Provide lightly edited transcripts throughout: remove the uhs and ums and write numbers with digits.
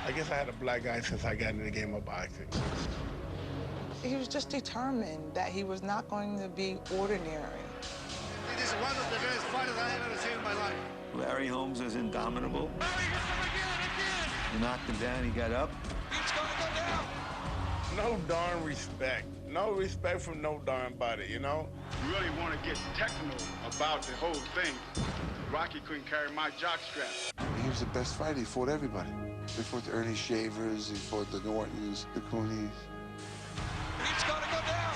I guess I had a black eye since I got into the game of boxing. He was just determined that he was not going to be ordinary. It is one of the best fighters I have ever seen in my life. Larry Holmes is indomitable. Larry hits him again. You knocked him down, he got up. He's going to go down. No darn respect. No respect from no darn body, you know? You really want to get technical about the whole thing. Rocky couldn't carry my jockstrap. He was the best fighter. He fought everybody. He fought the Ernie Shavers, he fought the Nortons, the Coonies. He's going to go down.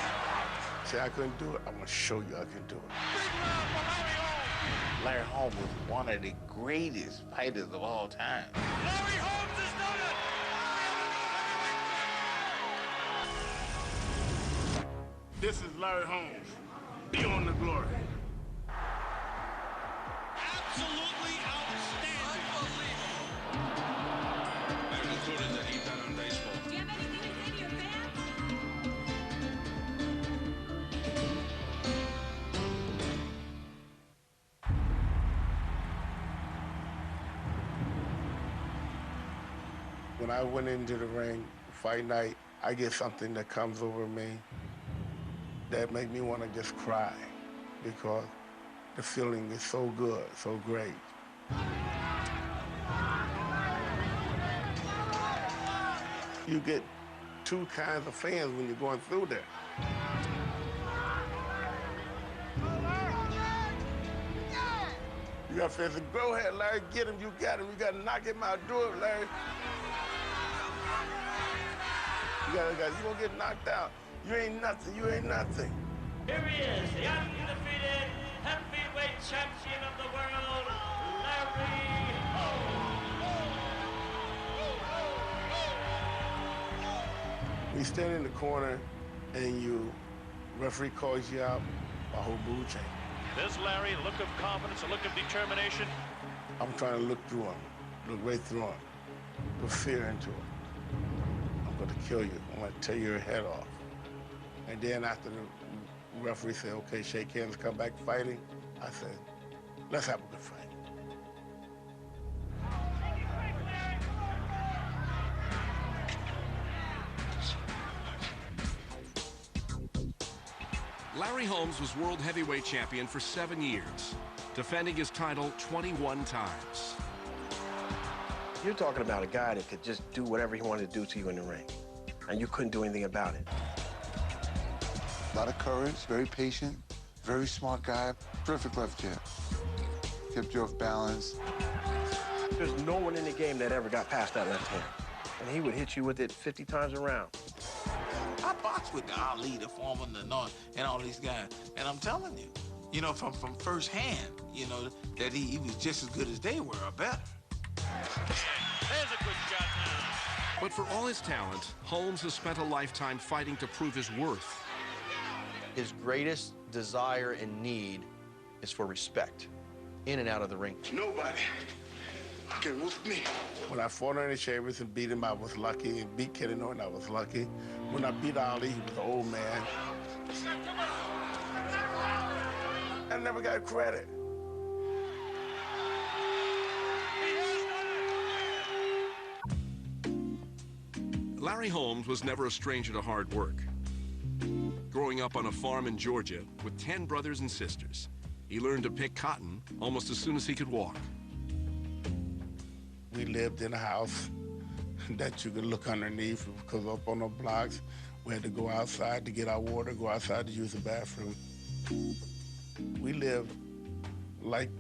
Say I couldn't do it, I'm gonna show you I can do it. Big round for Larry Holmes. Larry Holmes was one of the greatest fighters of all time. Larry Holmes has done it. This is Larry Holmes. Beyond the glory. Absolutely outstanding. Unbelievable. Do you have anything to say to your fans? When I went into the ring, fight night, I get something that comes over me that make me want to just cry because the feeling is so good, so great. You get two kinds of fans when you're going through there. You got fans that go ahead, Larry, get him, you got him, you got to knock him out, do it, Larry. You gonna get knocked out. You ain't nothing, you ain't nothing. Here he is, the undefeated heavyweight champion of the world, Larry Holmes. We stand in the corner and referee calls you out, my whole mood changes. There's Larry, a look of confidence, a look of determination. I'm trying to look through him, look right through him, put fear into him. I'm gonna kill you, I'm gonna tear your head off. And then after the referee said, okay, shake hands, come back fighting, I said, let's have a good fight. Larry Holmes was world heavyweight champion for 7 years, defending his title 21 times. You're talking about a guy that could just do whatever he wanted to do to you in the ring, and you couldn't do anything about it. A lot of courage, very patient, very smart guy, perfect left jab. Kept you off balance. There's no one in the game that ever got past that left hand, and he would hit you with it 50 times around. I boxed with the Ali, the Foreman, the North, and all these guys, and I'm telling you, you know, from first hand, you know, that he was just as good as they were, or better. There's a good shot now. But for all his talent, Holmes has spent a lifetime fighting to prove his worth. His greatest desire and need is for respect, in and out of the ring. Nobody can whoop me. When I fought Ernie Shavers and beat him, I was lucky. And beat Kenny Norton, I was lucky. When I beat Ali, he was an old man. I never got credit. Larry Holmes was never a stranger to hard work. Growing up on a farm in Georgia with 10 brothers and sisters, he learned to pick cotton almost as soon as he could walk. We lived in a house that you could look underneath because up on the blocks, we had to go outside to get our water, go outside to use the bathroom. We lived like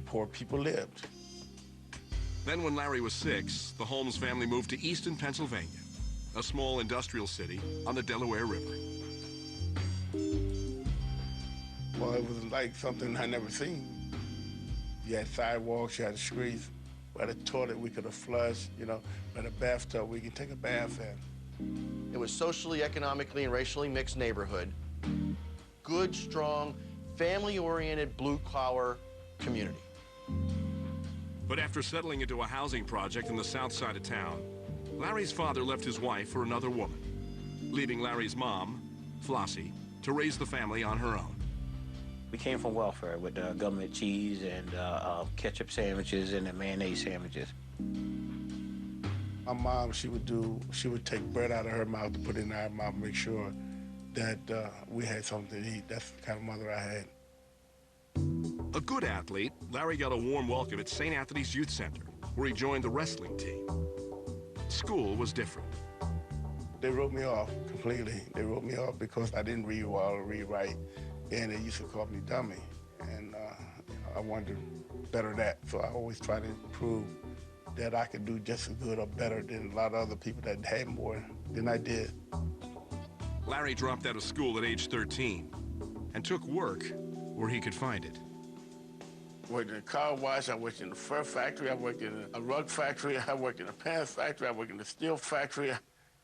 poor people lived. Then when Larry was 6, the Holmes family moved to Easton, Pennsylvania, a small industrial city on the Delaware River. Well, it was like something I never seen. You had sidewalks, you had streets, we had a toilet we could have flushed, you know, we had a bathtub we could take a bath in. It was socially, economically, and racially mixed neighborhood. Good, strong, family-oriented, blue-collar community. But after settling into a housing project in the south side of town, Larry's father left his wife for another woman, leaving Larry's mom, Flossie, to raise the family on her own. We came from welfare with government cheese and ketchup sandwiches and the mayonnaise sandwiches. My mom, she would take bread out of her mouth to put in our mouth, make sure that we had something to eat. That's the kind of mother I had. A good athlete, Larry got a warm welcome at St. Anthony's Youth Center, where he joined the wrestling team. School was different. They wrote me off completely. They wrote me off because I didn't read well or read right, and they used to call me dummy. And I wanted to better that, so I always try to prove that I could do just as good or better than a lot of other people that had more than I did. Larry dropped out of school at age 13 and took work where he could find it. I worked in a car wash, I worked in the fur factory, I worked in a rug factory, I worked in a pants factory, I worked in a steel factory.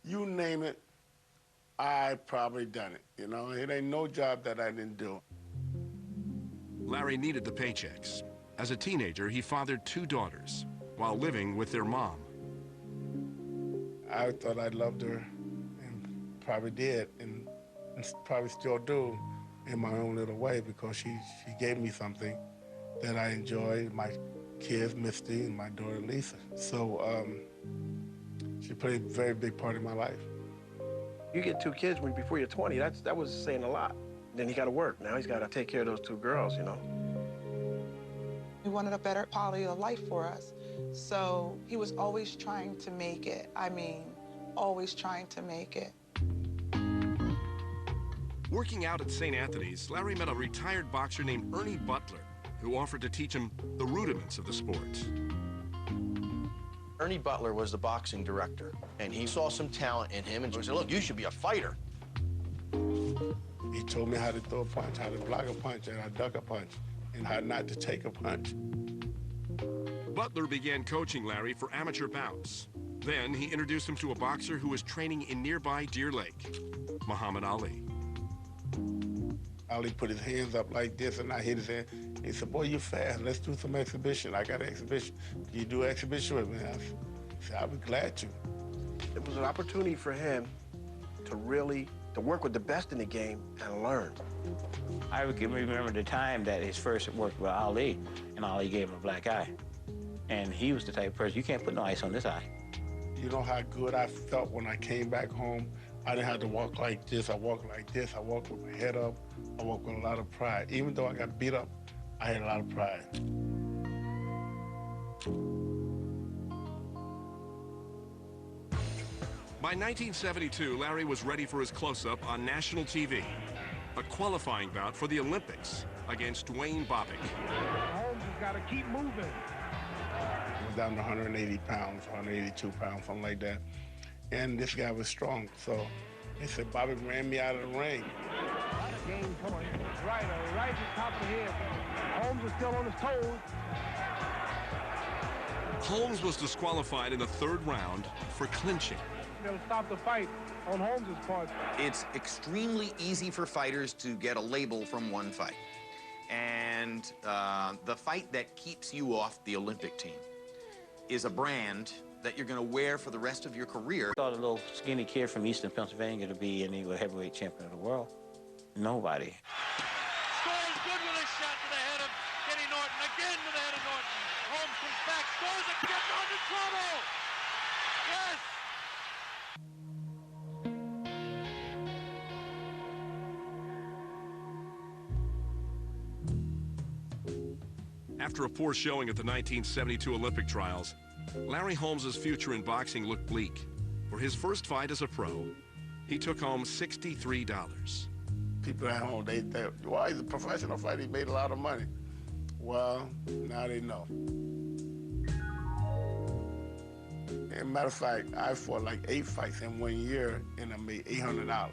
You name it, I probably done it. You know, it ain't no job that I didn't do. Larry needed the paychecks. As a teenager, he fathered 2 daughters while living with their mom. I thought I loved her, and probably did, and probably still do in my own little way, because she gave me something that I enjoyed, my kids, Misty, and my daughter, Lisa. So she played a very big part in my life. You get 2 kids before you're 20, that was saying a lot. Then he got to work. Now he's got to take care of those 2 girls, you know. He wanted a better quality of life for us. So he was always trying to make it. I mean, always trying to make it. Working out at St. Anthony's, Larry met a retired boxer named Ernie Butler, who offered to teach him the rudiments of the sport. Ernie Butler was the boxing director, and he saw some talent in him and said, look, you should be a fighter. He told me how to throw a punch, how to block a punch, and how to duck a punch, and how not to take a punch. Butler began coaching Larry for amateur bouts. Then he introduced him to a boxer who was training in nearby Deer Lake, Muhammad Ali. Ali put his hands up like this, and I hit his hand. He said, boy, you're fast. Let's do some exhibition. I got an exhibition. Can you do an exhibition with me? I said, I'll be glad to. It was an opportunity for him to really work with the best in the game and learn. I remember the time that his first worked with Ali, and Ali gave him a black eye. And he was the type of person, you can't put no ice on this eye. You know how good I felt when I came back home? I didn't have to walk like this. I walked like this. I walked with my head up. I walked with a lot of pride. Even though I got beat up, I had a lot of pride. By 1972, Larry was ready for his close-up on national TV, a qualifying bout for the Olympics against Dwayne Bobbitt. Holmes has got to keep moving. I was down to 180 pounds, 182 pounds, something like that. And this guy was strong, so they said Bobbitt ran me out of the ring. Game point. Right at the top of the head. Holmes is still on his toes. Holmes was disqualified in the 3rd round for clinching. They'll stop the fight on Holmes' part. It's extremely easy for fighters to get a label from one fight. And the fight that keeps you off the Olympic team is a brand that you're going to wear for the rest of your career. I thought a little skinny kid from Eastern Pennsylvania to be any heavyweight champion of the world. Nobody. Scores good with a shot to the head of Kenny Norton. Again to the head of Norton. Holmes comes back, scores and gets into trouble. Yes. After a poor showing at the 1972 Olympic trials, Larry Holmes' future in boxing looked bleak. For his first fight as a pro, he took home $63. People at home, they well, he's a professional fighter. He made a lot of money. Well, now they know. As a matter of fact, I fought like 8 fights in 1 year, and I made $800.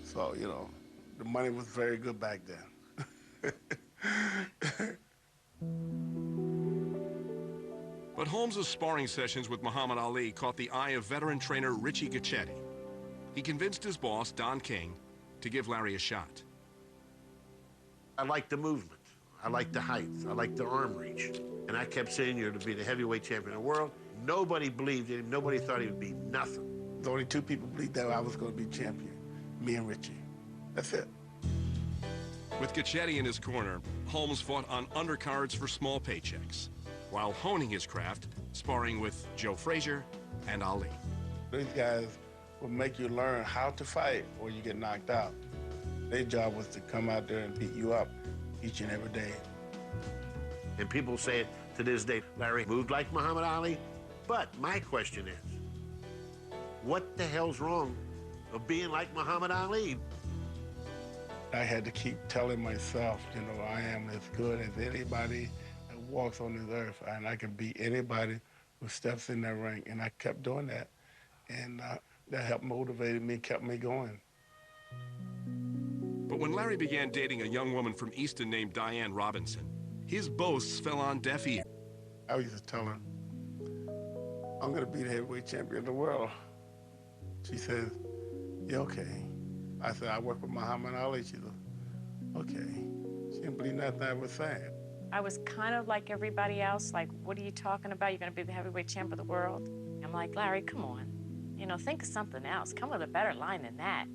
So, you know, the money was very good back then. But Holmes' sparring sessions with Muhammad Ali caught the eye of veteran trainer Richie Gacchetti. He convinced his boss, Don King, to give Larry a shot. I like the movement. I like the height. I like the arm reach. And I kept saying you're to be the heavyweight champion of the world. Nobody believed in him. Nobody thought he would be nothing. The only 2 people believed that I was going to be champion, me and Richie. That's it. With Gacchetti in his corner, Holmes fought on undercards for small paychecks. while honing his craft, sparring with Joe Frazier and Ali. These guys will make you learn how to fight or you get knocked out. Their job was to come out there and beat you up each and every day. And people say it to this day, Larry moved like Muhammad Ali. But my question is, what the hell's wrong of being like Muhammad Ali? I had to keep telling myself, you know, I am as good as anybody that walks on this earth, and I can beat anybody who steps in that ring. And I kept doing that, and that helped motivate me, kept me going. But when Larry began dating a young woman from Easton named Diane Robinson, his boasts fell on deaf ears. I used to tell her, I'm gonna be the heavyweight champion of the world. She says, yeah, okay. I said, I work with Muhammad Ali. She said, okay. She didn't believe nothing I was saying. I was kind of like everybody else, like, what are you talking about? You're gonna be the heavyweight champ of the world? I'm like, Larry, come on. You know, think of something else. Come with a better line than that.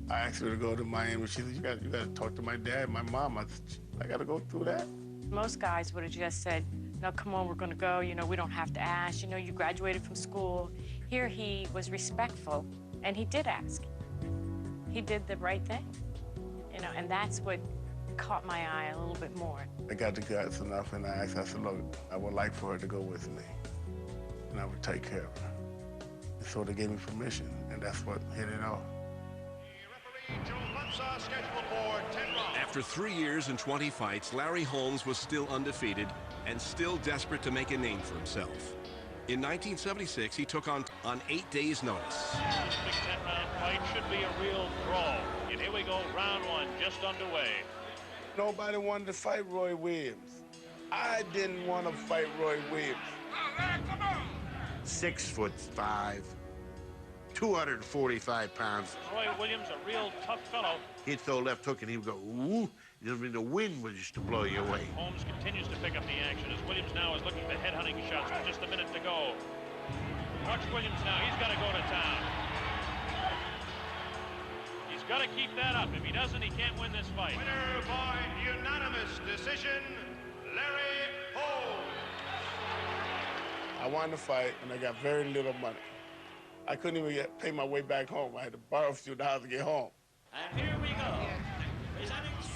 I asked her to go to Miami. She said, you got to talk to my dad, my mom. I got to go through that. Most guys would have just said, no, come on, we're gonna go. You know, we don't have to ask. You know, you graduated from school. Here he was respectful, and he did ask. He did the right thing, you know, and that's what caught my eye a little bit more. I got the guts enough, and I asked, I said, look, I would like for her to go with me, and I would take care of her. And so they gave me permission, and that's what hit it off. After 3 years and 20 fights, Larry Holmes was still undefeated and still desperate to make a name for himself. In 1976, he took on 8 days' notice. This big 10-round fight should be a real brawl. And here we go, round one, just underway. Nobody wanted to fight Roy Williams. I didn't want to fight Roy Williams. 6'5", 245 pounds. Roy Williams, a real tough fellow. He'd throw a left hook and he would go, woo. I mean, the wind was just to blow you away. Holmes continues to pick up the action as Williams now is looking for head-hunting shots with just a minute to go. Watch Williams now. He's got to go to town. He's got to keep that up. If he doesn't, he can't win this fight. Winner by unanimous decision, Larry Holmes. I wanted to fight, and I got very little money. I couldn't even pay my way back home. I had to borrow a few dollars to get home. And here we go.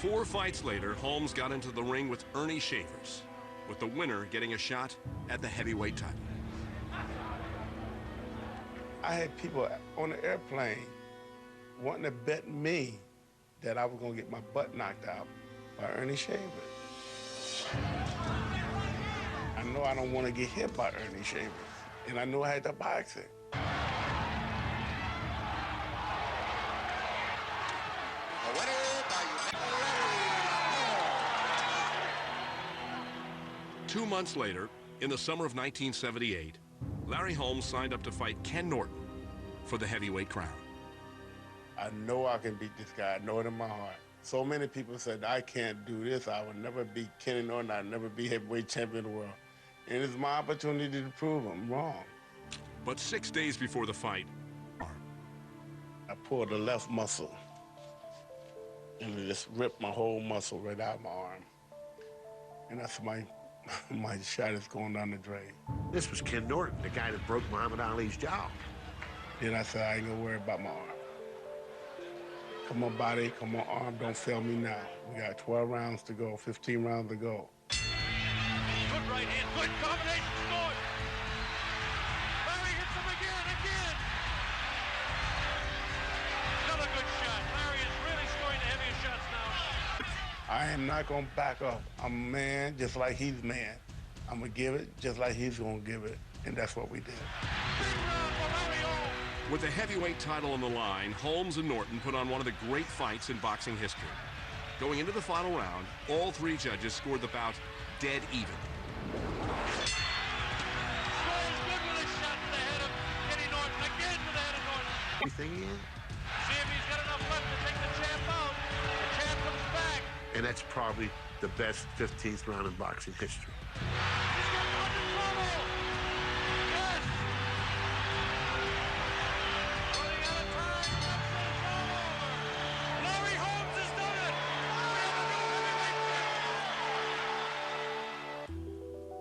4 fights later, Holmes got into the ring with Ernie Shavers, with the winner getting a shot at the heavyweight title. I had people on the airplane wanting to bet me that I was going to get my butt knocked out by Ernie Shavers. I know I don't want to get hit by Ernie Shavers, and I knew I had to box it. Two months later, in the summer of 1978, Larry Holmes signed up to fight Ken Norton for the heavyweight crown. I know I can beat this guy. I know it in my heart. So many people said, I can't do this. I would never beat Kenny Norton. I'd never be heavyweight champion of the world. And it's my opportunity to prove them wrong. But 6 days before the fight, I pulled the left muscle, and it just ripped my whole muscle right out of my arm. And that's my shot is going down the drain. This was Ken Norton, the guy that broke Muhammad Ali's jaw. Then I said, I ain't gonna worry about my arm. Come on, body, come on, arm, don't fail me now. We got 12 rounds to go, 15 rounds to go. Good right hand, good combination, scored. Larry hits him again. Another good shot. Larry is really scoring the heaviest shots now. I am not gonna back up. I'm a man just like he's man. I'm gonna give it just like he's gonna give it, and that's what we did. With the heavyweight title on the line, Holmes and Norton put on one of the great fights in boxing history. Going into the final round, all 3 judges scored the bout dead even. Everything in. See if he's got enough left to take the champ out. The champ comes back. And that's probably the best 15th round in boxing history.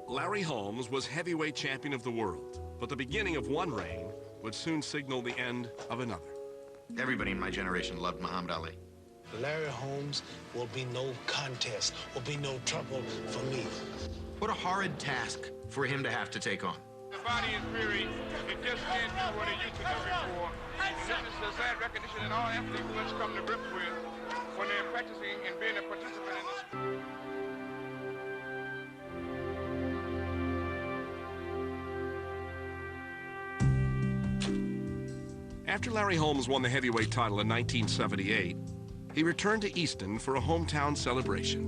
Larry Holmes was heavyweight champion of the world, but the beginning of one reign would soon signal the end of another. Everybody in my generation loved Muhammad Ali. Larry Holmes will be no contest, will be no trouble for me. What a horrid task for him to have to take on. The body is weary. It just can't do what it used to do before. And this is a sad recognition that all athletes must come to grips with when they're practicing and being a participant in the sport. After Larry Holmes won the heavyweight title in 1978, he returned to Easton for a hometown celebration.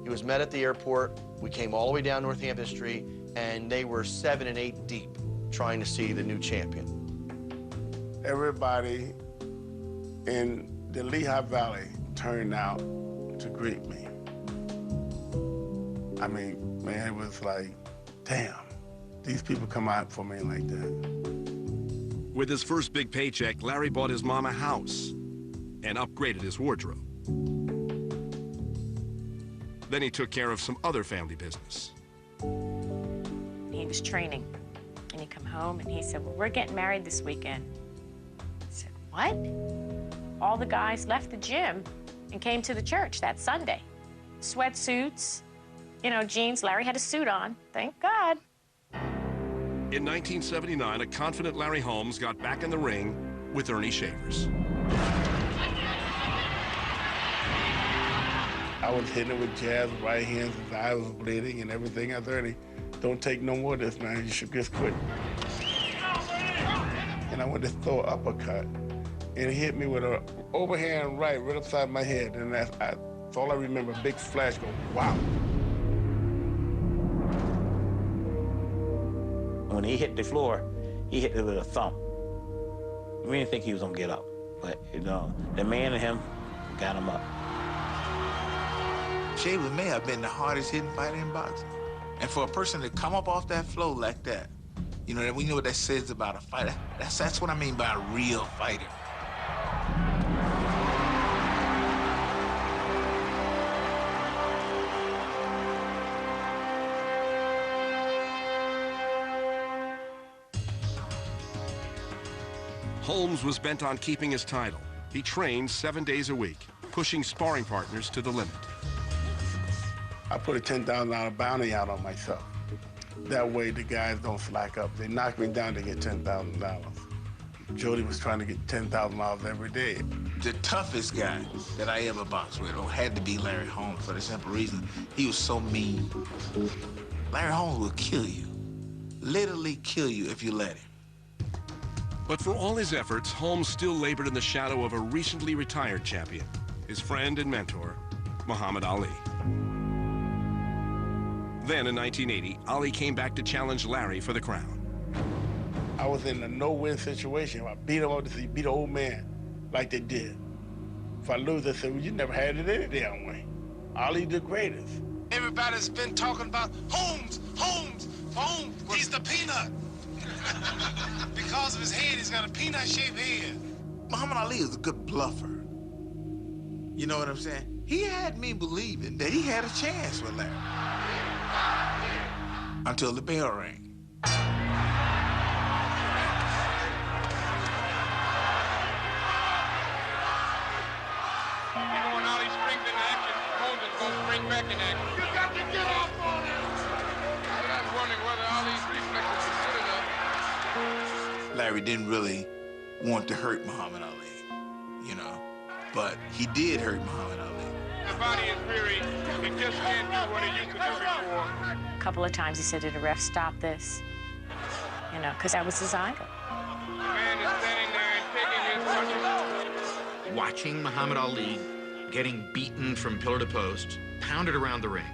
He was met at the airport. We came all the way down Northampton Street, and they were 7 and 8 deep trying to see the new champion. Everybody in the Lehigh Valley turned out to greet me. I mean, man, it was like, damn, these people come out for me like that. With his first big paycheck, Larry bought his mom a house and upgraded his wardrobe. Then he took care of some other family business. He was training, and he come home and he said, well, we're getting married this weekend. I said, what? All the guys left the gym and came to the church that Sunday. Sweatsuits, you know, jeans. Larry had a suit on, thank God. In 1979, a confident Larry Holmes got back in the ring with Ernie Shavers. I was hitting it with jabs, right hands, his eyes was bleeding and everything. I said, Ernie, don't take no more of this, man. You should just quit. And I went to throw an uppercut, and he hit me with an overhand right upside my head. And that's all I remember, a big flash go, wow. When he hit the floor, he hit it with a thump. We didn't think he was gonna get up, but you know, the man in him got him up. Shavers may have been the hardest hitting fighter in boxing. And for a person to come up off that floor like that, you know, we know what that says about a fighter. That's what I mean by a real fighter. Holmes was bent on keeping his title. He trained 7 days a week, pushing sparring partners to the limit. I put a $10,000 bounty out on myself. That way the guys don't slack up. They knock me down to get $10,000. Jody was trying to get $10,000 every day. The toughest guy that I ever boxed with had to be Larry Holmes for the simple reason he was so mean. Larry Holmes will kill you, literally kill you if you let him. But for all his efforts, Holmes still labored in the shadow of a recently retired champion, his friend and mentor, Muhammad Ali. Then in 1980, Ali came back to challenge Larry for the crown. I was in a no-win situation. If I beat him up, they say, beat an old man like they did. If I lose, they say, well, you never had it any damn way. Ali the greatest. Everybody's been talking about Holmes, Holmes, Holmes. He's the peanut. Because of his head, he's got a peanut-shaped head. Muhammad Ali is a good bluffer. You know what I'm saying? He had me believing that he had a chance with Larry. Until the bell rang. Even when Ali springs into action, Holmes is going to spring back in action. You got to get off on him! But I'm wondering whether Ali's reflexes are good enough. Larry didn't really want to hurt Muhammad Ali, you know, but he did hurt Muhammad Ali. The body is weary. It just can't do what it used to do before. A couple of times he said, did a ref stop this? You know, because that was his idol. The man is standing there and taking his punches. Watching Muhammad Ali getting beaten from pillar to post, pounded around the ring.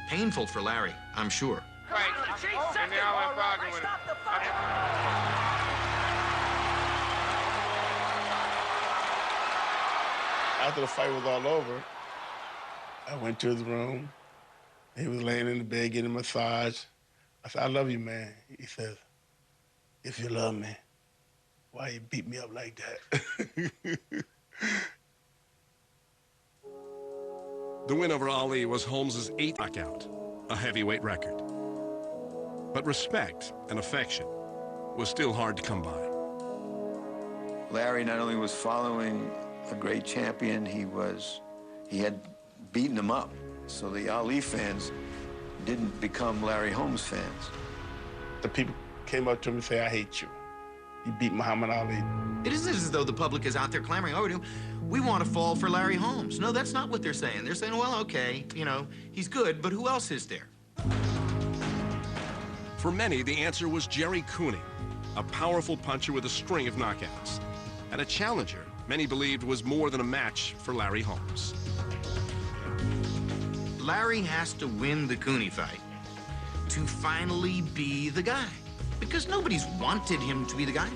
Painful for Larry, I'm sure. Right. And now I'm bargaining with him. After the fight was all over, I went to his room. He was laying in the bed getting a massage. I said, I love you, man. He says, if you love me, why you beat me up like that? The win over Ali was Holmes' 8th knockout, a heavyweight record. But respect and affection was still hard to come by. Larry not only was following a great champion, he had beaten him up. So the Ali fans didn't become Larry Holmes fans. The people came up to me and said, I hate you. You beat Muhammad Ali. It isn't as though the public is out there clamoring over to him. We want to fall for Larry Holmes. No, that's not what they're saying. They're saying, well, okay, you know, he's good, but who else is there? For many, the answer was Jerry Cooney, a powerful puncher with a string of knockouts, and a challenger many believed was more than a match for Larry Holmes. Larry has to win the Cooney fight to finally be the guy, because nobody's wanted him to be the guy.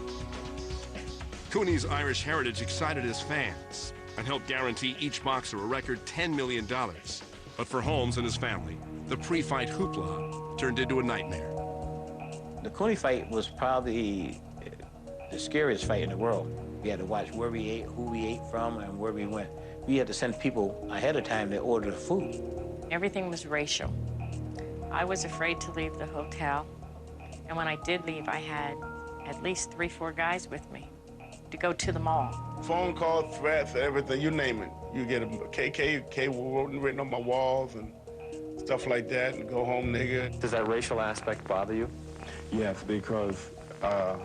Cooney's Irish heritage excited his fans and helped guarantee each boxer a record $10 million. But for Holmes and his family, the pre-fight hoopla turned into a nightmare. The Cooney fight was probably the scariest fight in the world. We had to watch where we ate, who we ate from, and where we went. We had to send people ahead of time to order the food. Everything was racial. I was afraid to leave the hotel. And when I did leave, I had at least 3, 4 guys with me to go to the mall. Phone calls, threats, everything, you name it. You get a KK written on my walls and stuff like that, and go home, nigga. Does that racial aspect bother you? Yes, because I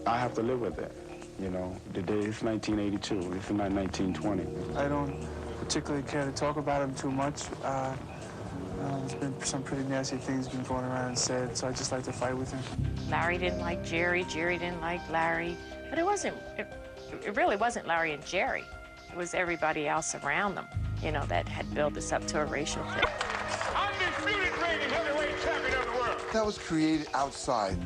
have to live with it. You know, it's 1982. It's not 1920. I don't particularly care to talk about him too much. There's been some pretty nasty things been going around and said, so I just like to fight with him. Larry didn't like Jerry, Jerry didn't like Larry. But it really wasn't Larry and Jerry. It was everybody else around them, you know, that had built this up to a racial thing. Undisputed reigning heavyweight champion of the world. That was created outside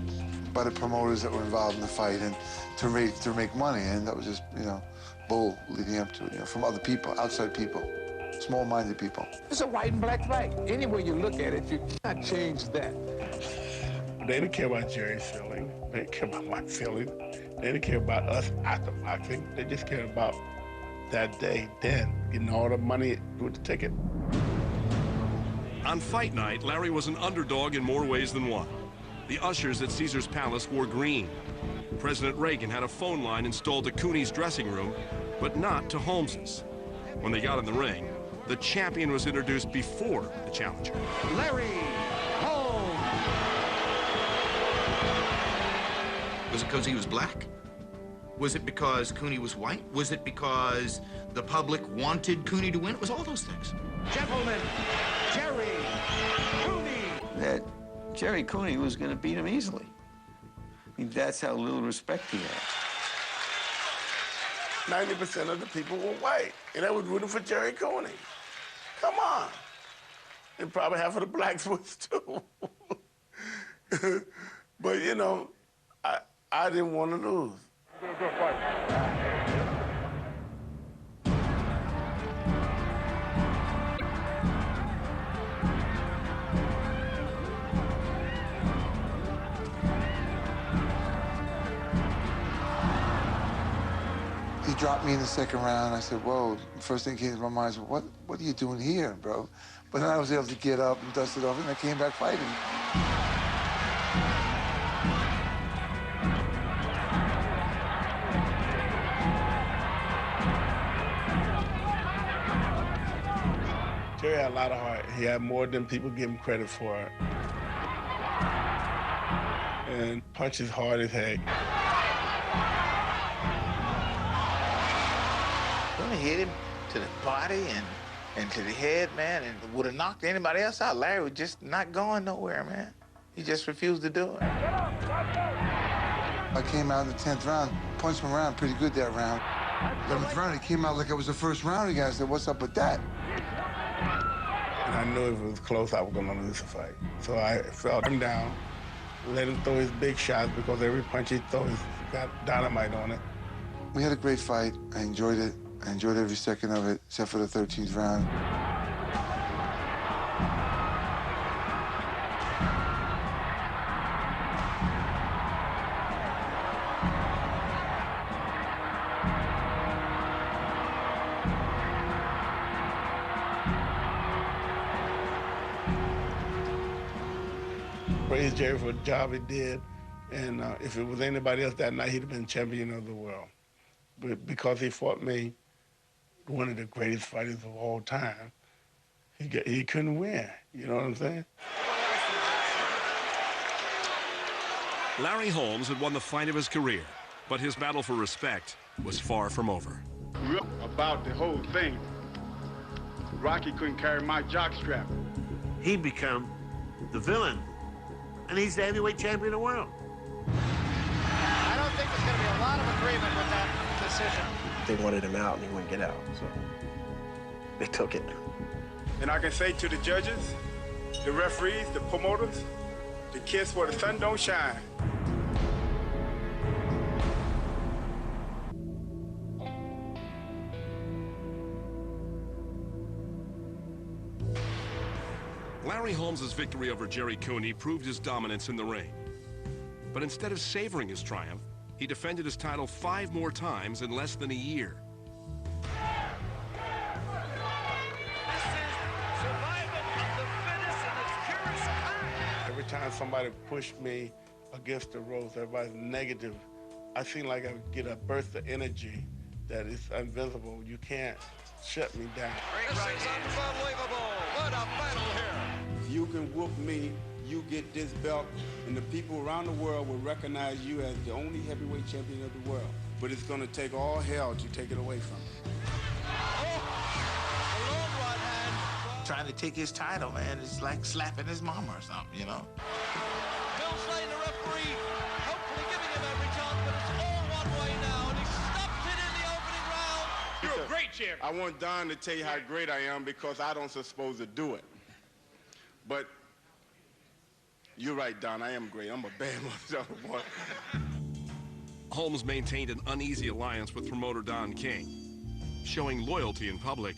by the promoters that were involved in the fight and to make money, and that was just, you know, bull leading up to it, you know, from other people, outside people, small-minded people. It's a white and black fight. Any way you look at it, you cannot change that. They didn't care about Jerry's feeling. They didn't care about my feelings. They didn't care about us after boxing. They just cared about that day, then, getting all the money with the ticket. On fight night, Larry was an underdog in more ways than one. The ushers at Caesar's Palace wore green. President Reagan had a phone line installed to Cooney's dressing room, but not to Holmes's. When they got in the ring, the champion was introduced before the challenger. Larry Holmes. Was it because he was black? Was it because Cooney was white? Was it because the public wanted Cooney to win? It was all those things. Gentlemen, Jerry Cooney. That Jerry Cooney was going to beat him easily. I mean, that's how little respect he had. 90% of the people were white, and they were rooting for Jerry Cooney. Come on. And probably half of the blacks was too. But, you know, I didn't want to lose. He dropped me in the second round. I said, whoa. First thing came to my mind was, what are you doing here, bro? But then I was able to get up and dust it off, and I came back fighting. Jerry had a lot of heart. He had more than people give him credit for. And punches hard as heck. When he hit him to the body and to the head, man, and would have knocked anybody else out, Larry was just not going nowhere, man. He just refused to do it. I came out in the 10th round, punched him around pretty good that round. 11th round, he came out like it was the first round again. I said, what's up with that? And I knew if it was close, I was going to lose the fight. So I felt him down, let him throw his big shots, because every punch he throws got dynamite on it. We had a great fight. I enjoyed it. I enjoyed every second of it, except for the 13th round. praise Jerry for the job he did. And if it was anybody else that night, he'd have been champion of the world. But because he fought me, one of the greatest fighters of all time, he couldn't win. You know what I'm saying? Larry Holmes had won the fight of his career, but his battle for respect was far from over. About the whole thing, Rocky couldn't carry my jockstrap. He become the villain, and he's the heavyweight champion of the world. I don't think there's going to be a lot of agreement with that decision. They wanted him out, and he wouldn't get out, so they took it. And I can say to the judges, the referees, the promoters, to kiss where the sun don't shine. Larry Holmes' victory over Jerry Cooney proved his dominance in the ring. But instead of savoring his triumph, he defended his title 5 more times in less than a year. Every time somebody pushed me against the ropes, everybody's negative, I seem like I would get a burst of energy that is invincible. You can't shut me down. This is unbelievable. What a battle here. If you can whoop me, you get this belt, and the people around the world will recognize you as the only heavyweight champion of the world. But it's going to take all hell to take it away from you. Trying to take his title, man, it's like slapping his mama or something, you know? Bill Slade, the referee, hopefully giving him every chance, but it's all one way now, and he stopped it in the opening round. You're a great champion. I want Don to tell you how great I am because I don't supposed to do it. But you're right, Don, I am great. I'm a bad motherfucker, boy. Holmes maintained an uneasy alliance with promoter Don King, showing loyalty in public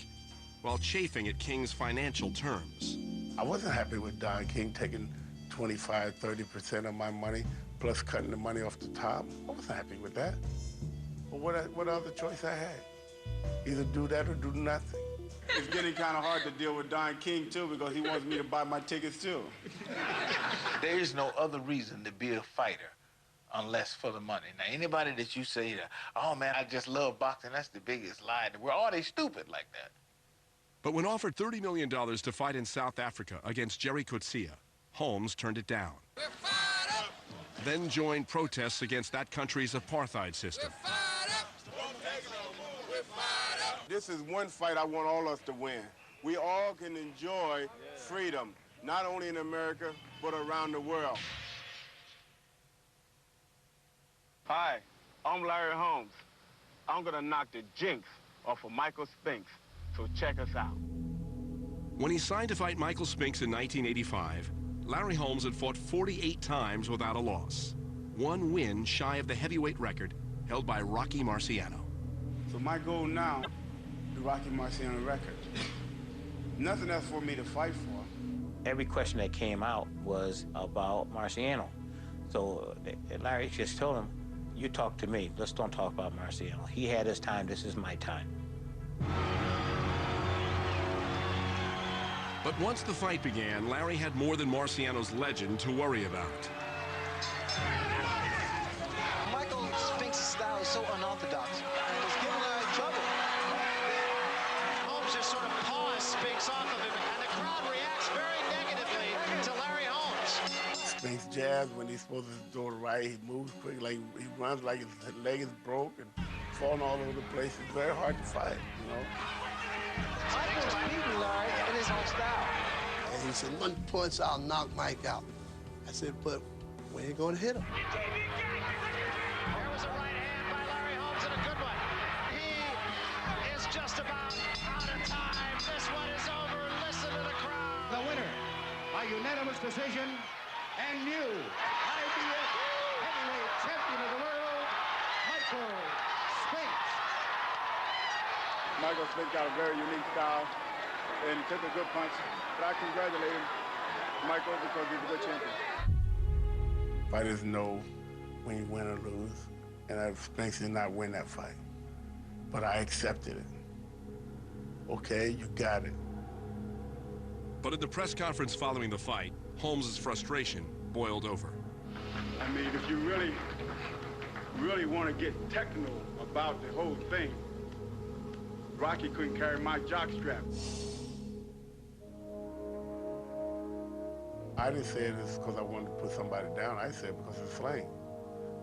while chafing at King's financial terms. I wasn't happy with Don King taking 25, 30% of my money, plus cutting the money off the top. I wasn't happy with that. But what other choice I had? Either do that or do nothing. It's getting kind of hard to deal with Don King, too, because he wants me to buy my tickets, too. There is no other reason to be a fighter unless for the money. Now, anybody that you say that, oh, man, I just love boxing, that's the biggest lie in the world. Oh, they stupid like that. But when offered $30 million to fight in South Africa against Jerry Coetzee, Holmes turned it down. Then joined protests against that country's apartheid system. This is one fight I want all us to win. We all can enjoy freedom, not only in America, but around the world. Hi, I'm Larry Holmes. I'm gonna knock the jinx off of Michael Spinks, so check us out. When he signed to fight Michael Spinks in 1985, Larry Holmes had fought 48 times without a loss. 1 win shy of the heavyweight record held by Rocky Marciano. So my goal now, the Rocky Marciano record. Nothing else for me to fight for. Every question that came out was about Marciano. So Larry just told him, you talk to me, let's don't talk about Marciano. He had his time, this is my time. But once the fight began, Larry had more than Marciano's legend to worry about. Michael Spinks' style is so unorthodox. It's giving Larry trouble. Holmes just sort of paws Spinks off of him, and the crowd reacts very negatively to Larry Holmes. Spinks jabs when he's supposed to throw the right. He moves quick, like he runs like his leg is broke and falling all over the place. It's very hard to fight, you know. Michael's beating Larry in his own style. And he said, 1 punch, I'll knock Mike out. I said, but we ain't gonna hit him. There was a right hand by Larry Holmes and a good one. He is just about out of time. This one is over. Listen to the crowd. The winner, by unanimous decision, and new IBF heavyweight champion of the world, Michael Spinks. Michael Spinks got a very unique style and took a good punch. But I congratulate him, Michael, because he's a good champion. Fighters know when you win or lose, and Spinks did not win that fight. But I accepted it. Okay, you got it. But at the press conference following the fight, Holmes' frustration boiled over. I mean, if you really want to get technical about the whole thing, Rocky couldn't carry my jockstrap. I didn't say this because I wanted to put somebody down. I said it because it's slang.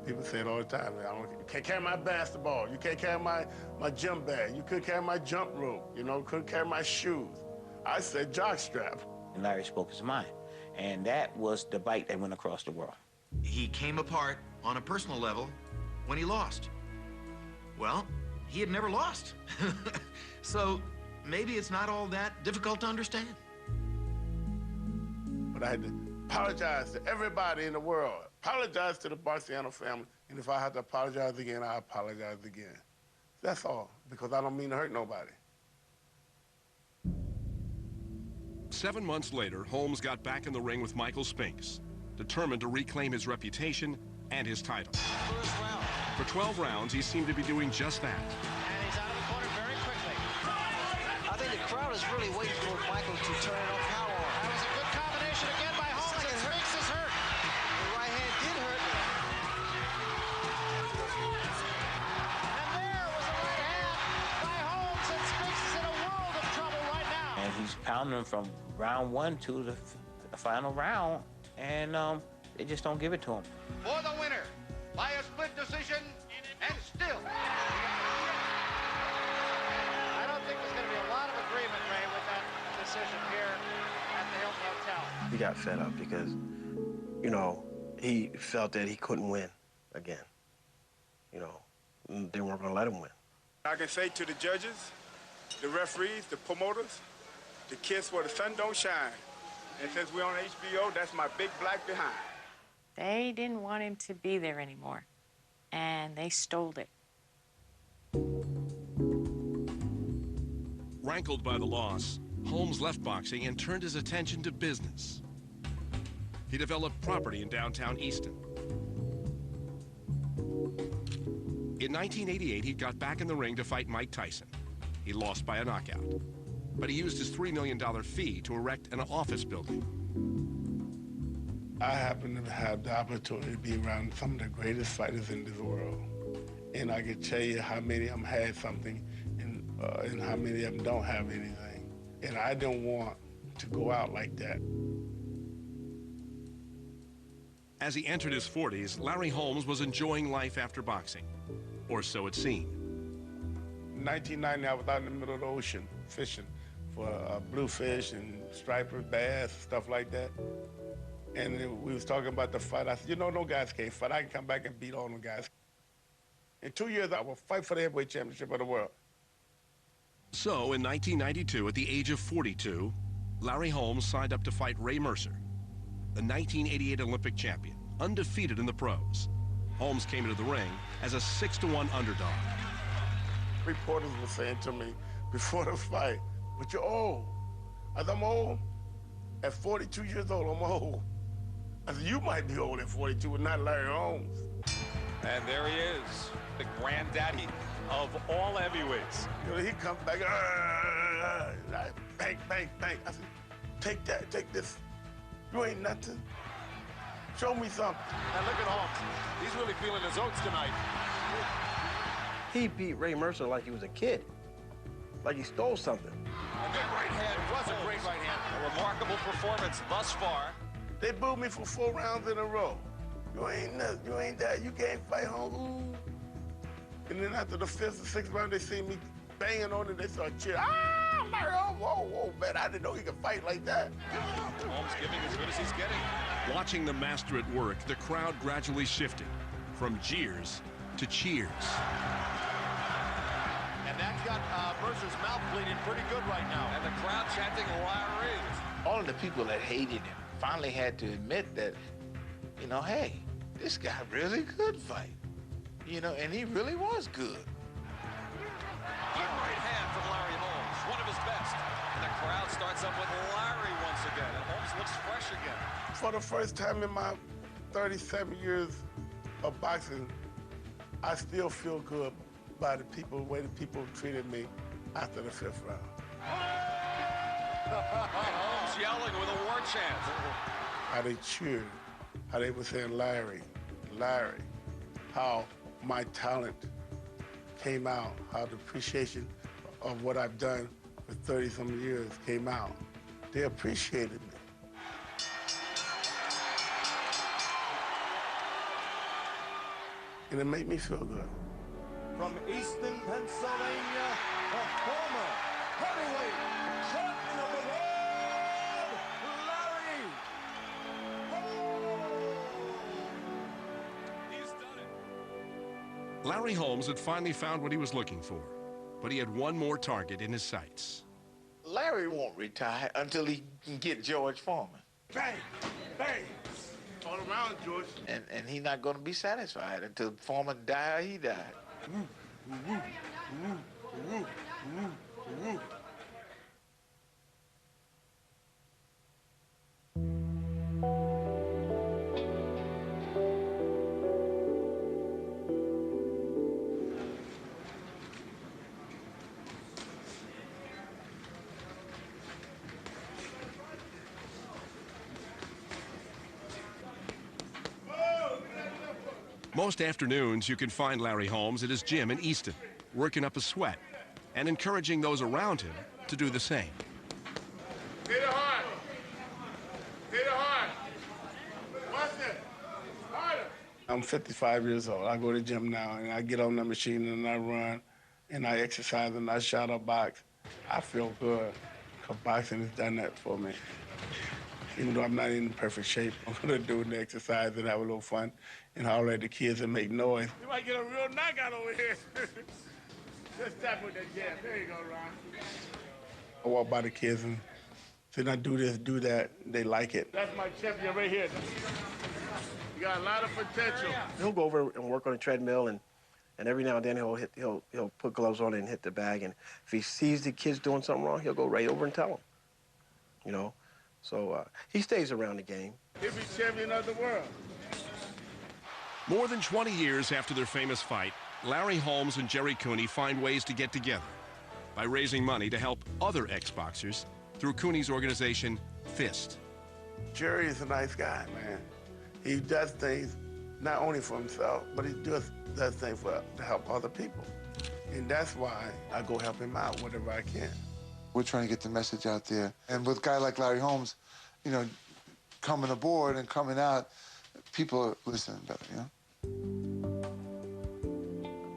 People say it all the time. You can't carry my basketball. You can't carry my jump bag. You couldn't carry my jump rope. You know, couldn't carry my shoes. I said jockstrap. And Larry spoke his mind. And that was the bite that went across the world. He came apart on a personal level when he lost. Well, he had never lost. So maybe it's not all that difficult to understand. But I had to apologize to everybody in the world. Apologize to the Barciano family. And if I have to apologize again, I apologize again. That's all, because I don't mean to hurt nobody. 7 months later, Holmes got back in the ring with Michael Spinks, determined to reclaim his reputation and his title. For 12 rounds, he seemed to be doing just that. And he's out of the corner very quickly. I think the crowd is really waiting for Michael to turn it off power. That was a good combination again by Holmes, and Spinks is hurt. The right hand did hurt. And there was a right hand by Holmes, and Spinks is in a world of trouble right now. And he's pounding from round 1 to the final round, and they just don't give it to him. For the winner, by a split decision, and still. I don't think there's going to be a lot of agreement, Ray, with that decision here at the Hilton Hotel. He got fed up because, you know, he felt that he couldn't win again. You know, they weren't going to let him win. I can say to the judges, the referees, the promoters, the kiss where the sun don't shine. And since we're on HBO, that's my big black behind. They didn't want him to be there anymore, and they stole it. Rankled by the loss, Holmes left boxing and turned his attention to business. He developed property in downtown Easton. In 1988, he got back in the ring to fight Mike Tyson. He lost by a knockout, but he used his $3 million fee to erect an office building. I happen to have the opportunity to be around some of the greatest fighters in this world. And I can tell you how many of them had something and how many of them don't have anything. And I don't want to go out like that. As he entered his 40s, Larry Holmes was enjoying life after boxing, or so it seemed. In 1990, I was out in the middle of the ocean fishing for bluefish and striper, bass, stuff like that. And we was talking about the fight. I said, you know, no guys can't fight. I can come back and beat all them guys. In 2 years, I will fight for the heavyweight championship of the world. So, in 1992, at the age of 42, Larry Holmes signed up to fight Ray Mercer, the 1988 Olympic champion, undefeated in the pros. Holmes came into the ring as a 6-to-1 underdog. Reporters were saying to me before the fight, but you're old. I said, I'm old. At 42 years old, I'm old. I said, you might be old at 42, but not Larry Holmes. And there he is, the granddaddy of all heavyweights. You know, he comes back, bang, bang, bang. I said, take that, take this. You ain't nothing. Show me something. And look at Holmes. He's really feeling his oats tonight. He beat Ray Mercer like he was a kid, like he stole something. And that right hand was a great right hand. A remarkable performance thus far. They booed me for 4 rounds in a row. You ain't this, you ain't that, you can't fight Holmes. And then after the 5th or 6th round, they see me banging on it, they start cheering. Ah, Larry Holmes, whoa, man, I didn't know he could fight like that. Holmes giving as good as he's getting. Watching the master at work, the crowd gradually shifted from jeers to cheers. And that's got Mercer's mouth bleeding pretty good right now. And the crowd chanting Larry. All of the people that hated him finally had to admit that, you know, hey, this guy really could fight. You know, and he really was good. Good right hand from Larry Holmes, one of his best. And the crowd starts up with Larry once again, and Holmes looks fresh again. For the first time in my 37 years of boxing, I still feel good by the people, the way the people treated me after the 5th round. Holmes yelling with a war chant. How they cheered how they were saying, Larry, Larry, how my talent came out, how the appreciation of what I've done for 30-some years came out. They appreciated me. And it made me feel good. From Easton, Pennsylvania, the former heavyweight champion of the world, Larry Holmes. He's done it. Larry Holmes had finally found what he was looking for, but he had one more target in his sights. Larry won't retire until he can get George Foreman. Bang, bang. All around, George. And he's not going to be satisfied until Foreman die or he die. Most afternoons, you can find Larry Holmes at his gym in Easton, working up a sweat and encouraging those around him to do the same. Hit it hard. Hit it hard. What's it? Harder. I'm 55 years old. I go to the gym now, and I get on the machine, and I run, and I exercise, and I shadow box. I feel good, because boxing has done that for me. Even though I'm not in perfect shape, I'm going to do the exercise and have a little fun and holler at the kids and make noise. You might get a real knockout over here. Just tap with that jab. There you go, Ron. I walk by the kids and say, I do this, do that. They like it. That's my champion right here. You got a lot of potential. He'll go over and work on the treadmill, and every now and then he'll put gloves on and hit the bag. And if he sees the kids doing something wrong, he'll go right over and tell them. You know, so he stays around the game. He'll be champion of the world. More than 20 years after their famous fight, Larry Holmes and Jerry Cooney find ways to get together by raising money to help other ex-boxers through Cooney's organization, FIST. Jerry is a nice guy, man. He does things not only for himself, but he does things to help other people. And that's why I go help him out whatever I can. We're trying to get the message out there. And with a guy like Larry Holmes, you know, coming aboard and coming out, people are listening better, you know?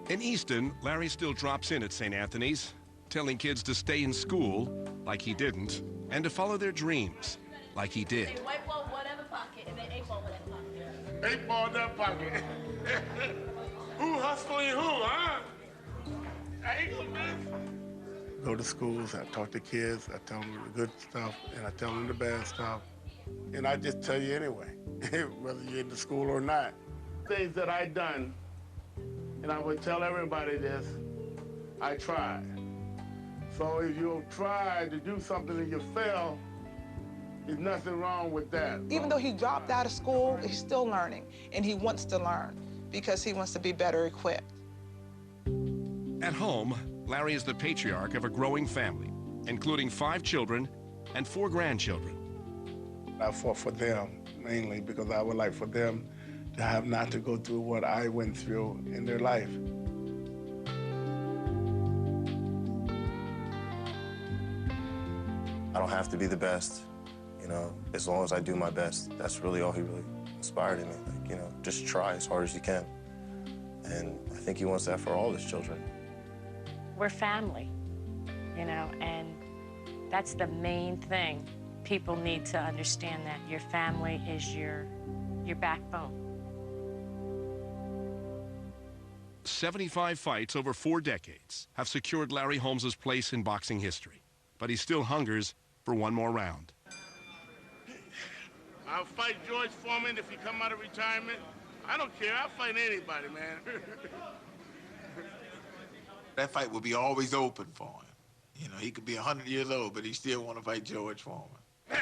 In Easton, Larry still drops in at St. Anthony's, telling kids to stay in school, like he didn't, and to follow their dreams, like he did. They white ball whatever pocket, and they 8-ball whatever pocket. 8-ball that pocket. Who hustling who, huh? I ain't gonna miss. Go to schools, I talk to kids, I tell them the good stuff, and I tell them the bad stuff. And I just tell you anyway, whether you're in the school or not. Things that I done, and I would tell everybody this, I tried. So if you try to do something and you fail, there's nothing wrong with that. Even though he dropped out of school, he's still learning, and he wants to learn because he wants to be better equipped. At home, Larry is the patriarch of a growing family, including 5 children and 4 grandchildren. I fought for them, mainly because I would like for them to have not to go through what I went through in their life. I don't have to be the best, you know, as long as I do my best. That's really all he really inspired in me. Like, you know, just try as hard as you can. And I think he wants that for all his children. We're family, you know, and that's the main thing. People need to understand that your family is your backbone. 75 fights over 4 decades have secured Larry Holmes' place in boxing history, but he still hungers for one more round. I'll fight George Foreman if he come out of retirement. I don't care. I'll fight anybody, man. That fight will be always open for him. You know, he could be 100 years old, but he still want to fight George Foreman. Bang!